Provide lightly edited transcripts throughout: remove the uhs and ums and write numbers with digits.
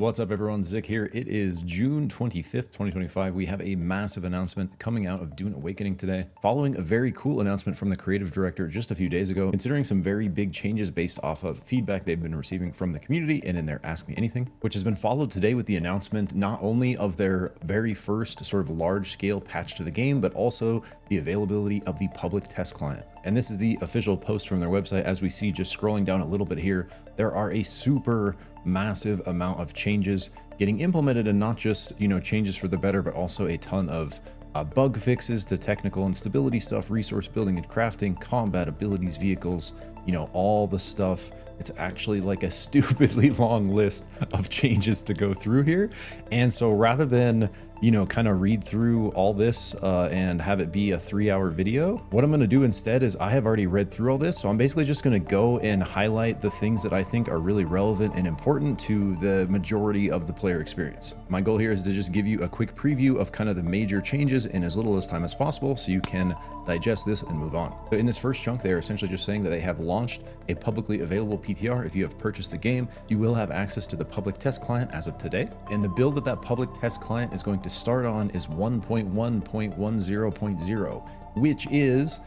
What's up, everyone? Zik here. It is June 25th, 2025. We have a massive announcement coming out of Dune Awakening today, following a very cool announcement from the creative director just a few days ago, considering some very big changes based off of feedback they've been receiving from the community and in their Ask Me Anything, which has been followed today with the announcement not only of their very first sort of large-scale patch to the game, but also the availability of the public test client. And this is the official post from their website. As we see, just scrolling down a little bit here, there are a super massive amount of changes getting implemented, and not just, changes for the better, but also a ton of bug fixes to technical and stability stuff, resource building and crafting, combat abilities, vehicles, all the stuff. It's actually like a stupidly long list of changes to go through here. And so rather than, kind of read through all this and have it be a 3-hour video, what I'm going to do instead is I have already read through all this. So I'm basically just going to go and highlight the things that I think are really relevant and important to the majority of the player experience. My goal here is to just give you a quick preview of kind of the major changes in as little time as possible so you can digest this and move on. So in this first chunk, they're essentially just saying that they have launched a publicly available PTR. If you have purchased the game, you will have access to the public test client as of today. And the build that public test client is going to start on is 1.1.10.0, which is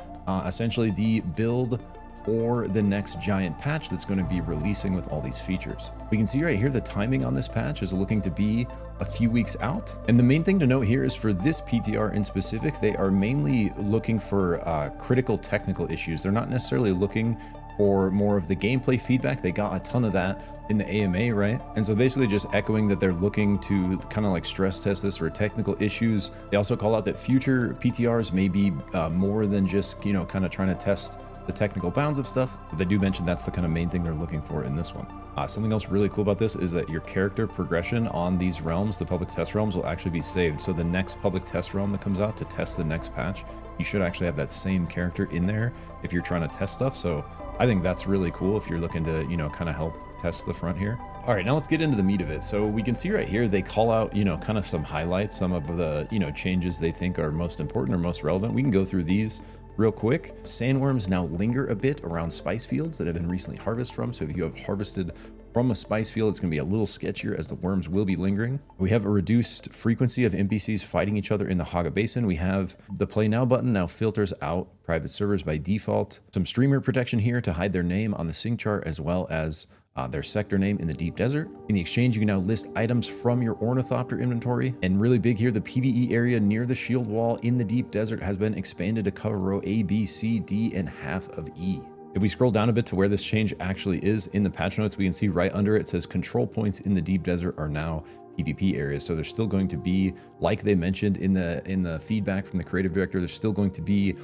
essentially the build for the next giant patch that's going to be releasing with all these features. We can see right here the timing on this patch is looking to be a few weeks out. And the main thing to note here is for this PTR in specific, they are mainly looking for critical technical issues. They're not necessarily looking for more of the gameplay feedback. They got a ton of that in the AMA, right? And so basically just echoing that they're looking to kind of like stress test this for technical issues. They also call out that future PTRs may be more than just, kind of trying to test the technical bounds of stuff, but they do mention that's the kind of main thing they're looking for in this one. Something else really cool about this is that your character progression on these realms, the public test realms, will actually be saved. So the next public test realm that comes out to test the next patch, you should actually have that same character in there if you're trying to test stuff. So I think that's really cool if you're looking to, kind of help test the front here. All right, now let's get into the meat of it. So we can see right here, they call out, kind of some highlights, some of the, changes they think are most important or most relevant. We can go through these real quick. Sandworms now linger a bit around spice fields that have been recently harvested from. So if you have harvested from a spice field, it's going to be a little sketchier as the worms will be lingering. We have a reduced frequency of NPCs fighting each other in the Haga Basin. We have the Play Now button now filters out private servers by default. Some streamer protection here to hide their name on the sync chart, as well as their sector name in the deep desert. In the exchange, you can now list items from your ornithopter inventory. And really big here, the PvE area near the shield wall in the deep desert has been expanded to cover row A, B, C, D, and half of E. If we scroll down a bit to where this change actually is in the patch notes, we can see right under it says control points in the deep desert are now PvP areas. So there's still going to be, like they mentioned in the feedback from the creative director, there's still going to be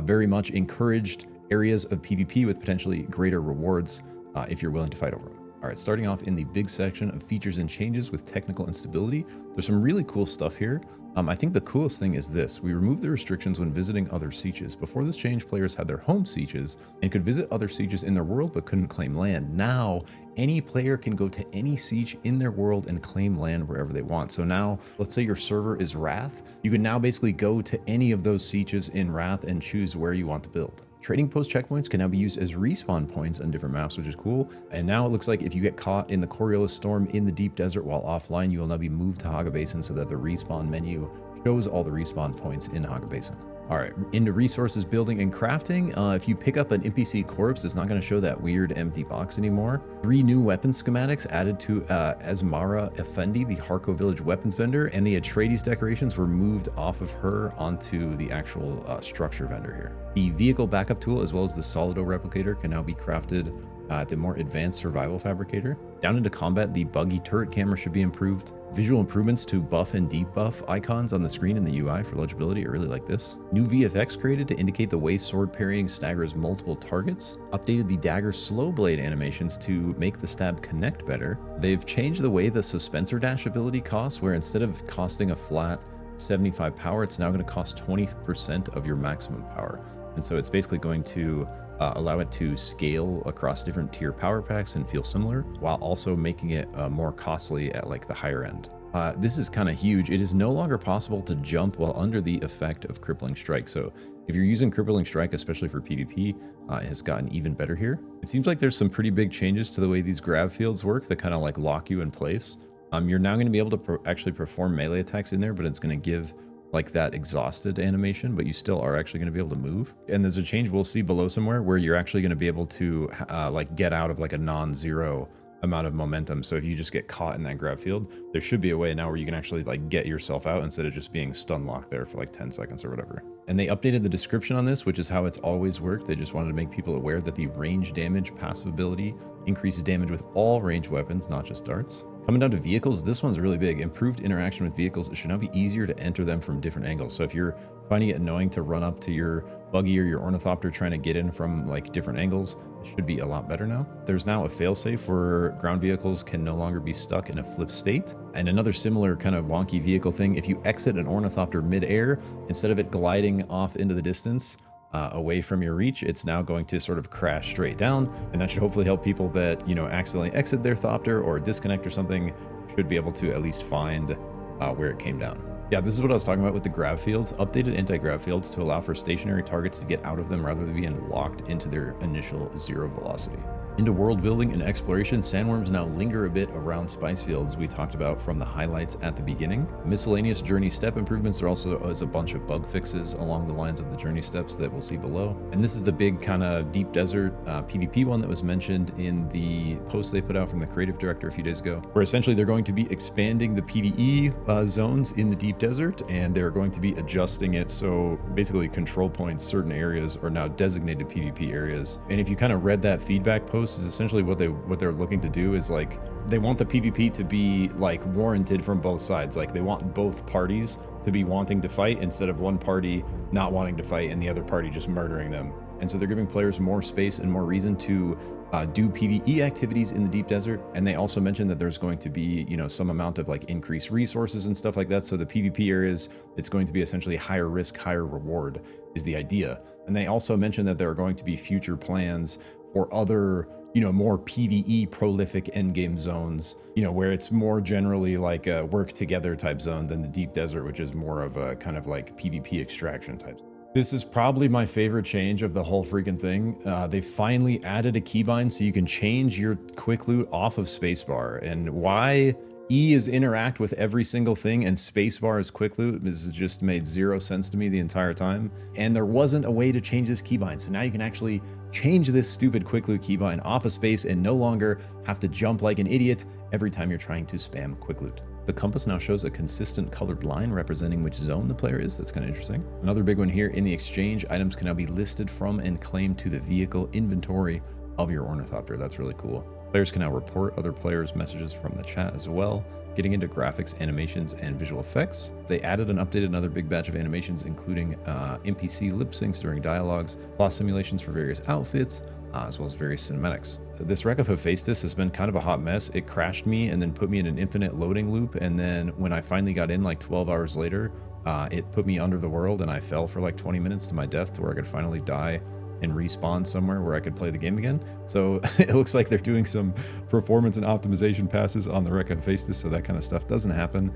very much encouraged areas of PvP with potentially greater rewards if you're willing to fight over them. All right, starting off in the big section of features and changes with technical instability, there's some really cool stuff here. I think the coolest thing is this. We removed the restrictions when visiting other sieges. Before this change, players had their home sieges and could visit other sieges in their world, but couldn't claim land. Now, any player can go to any siege in their world and claim land wherever they want. So now, let's say your server is Wrath. You can now basically go to any of those sieges in Wrath and choose where you want to build. Trading post checkpoints can now be used as respawn points on different maps, which is cool. And now it looks like if you get caught in the Coriolis storm in the deep desert while offline, you will now be moved to Haga Basin so that the respawn menu shows all the respawn points in Haga Basin. All right, into resources, building, and crafting. If you pick up an NPC corpse, it's not going to show that weird empty box anymore. 3 new weapon schematics added to Asmara Effendi, the Harko village weapons vendor, and the Atreides decorations were moved off of her onto the actual structure vendor here. The vehicle backup tool, as well as the Solido replicator, can now be crafted at the more advanced survival fabricator. Down into combat, the buggy turret camera should be improved. Visual improvements to buff and debuff icons on the screen in the UI for legibility. I really like this. New VFX created to indicate the way sword parrying staggers multiple targets. Updated the dagger slow blade animations to make the stab connect better. They've changed the way the suspensor dash ability costs, where instead of costing a flat 75 power, it's now going to cost 20% of your maximum power. And so it's basically going to allow it to scale across different tier power packs and feel similar, while also making it more costly at like the higher end. This is kind of huge. It is no longer possible to jump while under the effect of Crippling Strike. So if you're using Crippling Strike, especially for PvP, it has gotten even better here. It seems like there's some pretty big changes to the way these grab fields work that kind of like lock you in place. You're now going to be able to actually perform melee attacks in there, but it's going to give like that exhausted animation, but you still are actually going to be able to move. And there's a change we'll see below somewhere where you're actually going to be able to like get out of like a non-zero amount of momentum. So if you just get caught in that grab field, there should be a way now where you can actually like get yourself out instead of just being stun locked there for like 10 seconds or whatever. And they updated the description on this, which is how it's always worked. They just wanted to make people aware that the range damage passive ability increases damage with all ranged weapons, not just darts. Coming down to vehicles, this one's really big. Improved interaction with vehicles. It should now be easier to enter them from different angles. So if you're finding it annoying to run up to your buggy or your ornithopter trying to get in from like different angles, it should be a lot better now. There's now a failsafe for ground vehicles can no longer be stuck in a flip state. And another similar kind of wonky vehicle thing, if you exit an ornithopter mid-air, instead of it gliding off into the distance, away from your reach, it's now going to sort of crash straight down, and that should hopefully help people that, you know, accidentally exit their thopter or disconnect or something, should be able to at least find where it came down. Yeah, this is what I was talking about with the grav fields. Updated anti-grav fields to allow for stationary targets to get out of them rather than being locked into their initial zero velocity. Into world building and exploration, sandworms now linger a bit around spice fields we talked about from the highlights at the beginning. Miscellaneous journey step improvements. There also is a bunch of bug fixes along the lines of the journey steps that we'll see below. And this is the big kind of deep desert PvP one that was mentioned in the post they put out from the creative director a few days ago, where essentially they're going to be expanding the PvE zones in the deep desert, and they're going to be adjusting it. So basically control points, certain areas are now designated PvP areas. And if you kind of read that feedback post, is essentially what they're looking to do is like they want the PvP to be like warranted from both sides. Like they want both parties to be wanting to fight instead of one party not wanting to fight and the other party just murdering them. And so they're giving players more space and more reason to do PvE activities in the deep desert. And they also mentioned that there's going to be, you know, some amount of like increased resources and stuff like that. So the PvP areas, it's going to be essentially higher risk, higher reward is the idea. And they also mentioned that there are going to be future plans for other, you know, more PvE prolific endgame zones, you know, where it's more generally like a work together type zone than the deep desert, which is more of a kind of like PvP extraction type. This is probably my favorite change of the whole freaking thing. They finally added a keybind so you can change your quick loot off of spacebar. And why E is interact with every single thing and spacebar is quick loot, this has just made zero sense to me the entire time. And there wasn't a way to change this keybind. So now you can actually change this stupid quick loot keybind off of space and no longer have to jump like an idiot every time you're trying to spam quick loot. The compass now shows a consistent colored line representing which zone the player is. That's kind of interesting. Another big one here, in the exchange, items can now be listed from and claimed to the vehicle inventory of your ornithopter. That's really cool. Players can now report other players' messages from the chat as well. Getting into graphics, animations, and visual effects, they added and updated another big batch of animations, including NPC lip syncs during dialogues, boss simulations for various outfits, as well as various cinematics. This wreck of Hephaestus has been kind of a hot mess. It crashed me and then put me in an infinite loading loop, and then when I finally got in like 12 hours later, it put me under the world and I fell for like 20 minutes to my death to where I could finally die and respawn somewhere where I could play the game again. So it looks like they're doing some performance and optimization passes on the wreck of Hephaestus, so that kind of stuff doesn't happen.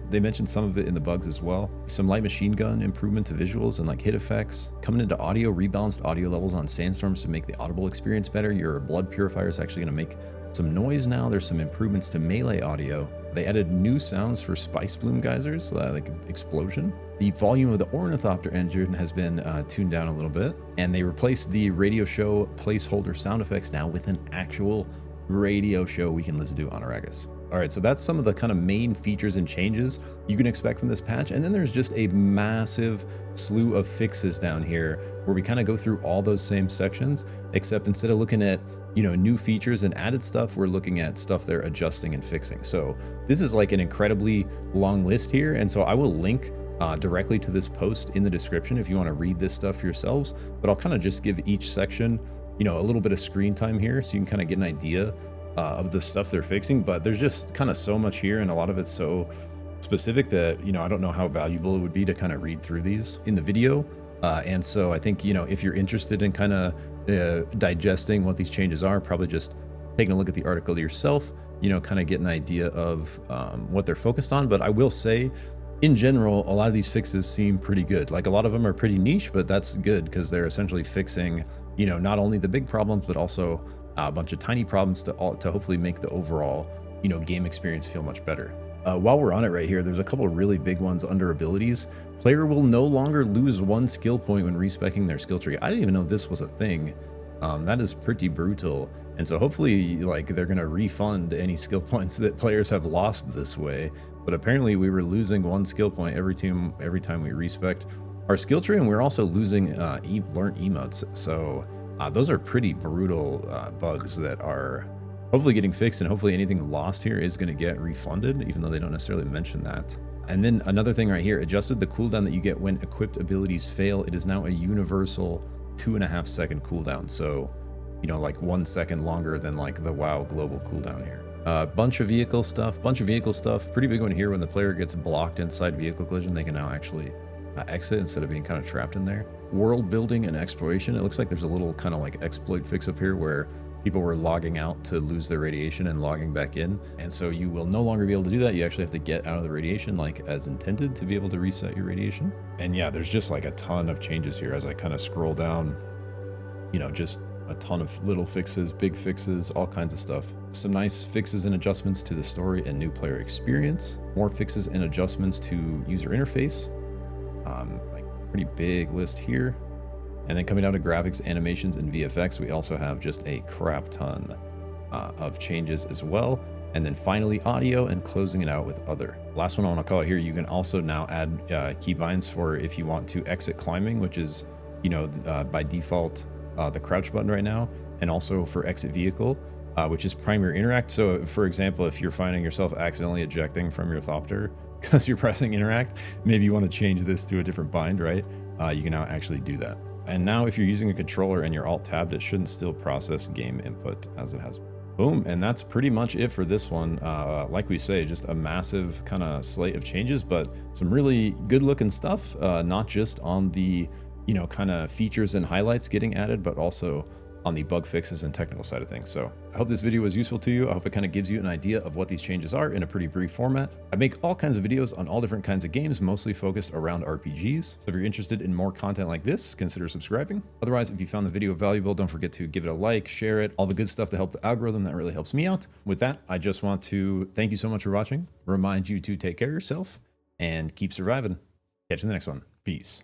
They mentioned some of it in the bugs as well. Some light machine gun improvement to visuals and like hit effects. Coming into audio, rebalanced audio levels on sandstorms to make the audible experience better. Your blood purifier is actually going to make some noise now. There's some improvements to melee audio. They added new sounds for spice bloom geysers, like explosion. The volume of the ornithopter engine has been tuned down a little bit, and they replaced the radio show placeholder sound effects now with an actual radio show we can listen to on Arrakis. All right, so that's some of the kind of main features and changes you can expect from this patch. And then there's just a massive slew of fixes down here where we kind of go through all those same sections, except instead of looking at, you know, new features and added stuff, we're looking at stuff they're adjusting and fixing. So this is like an incredibly long list here. And so I will link directly to this post in the description if you want to read this stuff for yourselves, but I'll kind of just give each section, you know, a little bit of screen time here so you can kind of get an idea of the stuff they're fixing. But there's just kind of so much here, and a lot of it's so specific that, you know, I don't know how valuable it would be to kind of read through these in the video. And so I think, you know, if you're interested in kind of digesting what these changes are, probably just taking a look at the article yourself, you know, kind of get an idea of what they're focused on. But I will say, in general, a lot of these fixes seem pretty good. Like a lot of them are pretty niche, but that's good because they're essentially fixing, you know, not only the big problems, but also a bunch of tiny problems to hopefully make the overall game experience feel much better. While we're on it right here, there's a couple of really big ones under abilities. Player will no longer lose 1 skill point when respecing their skill tree. I didn't even know this was a thing. That is pretty brutal. And so hopefully, like, they're going to refund any skill points that players have lost this way. But apparently we were losing 1 skill point every time we respect our skill tree, and we're also losing learned emotes. So those are pretty brutal bugs that are hopefully getting fixed, and hopefully anything lost here is going to get refunded, even though they don't necessarily mention that. And then another thing right here, adjusted the cooldown that you get when equipped abilities fail. It is now a universal 2.5 second cooldown. So, like 1 second longer than like the WoW global cooldown here. Bunch of vehicle stuff, pretty big one here. When the player gets blocked inside vehicle collision, they can now actually exit instead of being kind of trapped in there. World building and exploration. It looks like there's a little kind of like exploit fix up here where people were logging out to lose their radiation and logging back in. And so you will no longer be able to do that. You actually have to get out of the radiation like as intended to be able to reset your radiation. And yeah, there's just like a ton of changes here as I kind of scroll down, just a ton of little fixes, big fixes, all kinds of stuff. Some nice fixes and adjustments to the story and new player experience. More fixes and adjustments to user interface. Like pretty big list here. And then coming down to graphics, animations, and VFX, we also have just a crap ton of changes as well. And then finally, audio, and closing it out with other. Last one I want to call it here, you can also now add keybinds for if you want to exit climbing, which is, by default, the crouch button right now, and also for exit vehicle, which is primary interact. So for example, if you're finding yourself accidentally ejecting from your Thopter because you're pressing interact, maybe you want to change this to a different bind, right? You can now actually do that. And now if you're using a controller and you're alt tabbed, it shouldn't still process game input as it has. Boom. And that's pretty much it for this one. Like we say, just a massive kind of slate of changes, but some really good looking stuff, not just on the, kind of features and highlights getting added, but also on the bug fixes and technical side of things. So I hope this video was useful to you. I hope it kind of gives you an idea of what these changes are in a pretty brief format. I make all kinds of videos on all different kinds of games, mostly focused around RPGs. So if you're interested in more content like this, consider subscribing. Otherwise, if you found the video valuable, don't forget to give it a like, share it, all the good stuff to help the algorithm. That really helps me out. With that, I just want to thank you so much for watching, remind you to take care of yourself, and keep surviving. Catch you in the next one. Peace.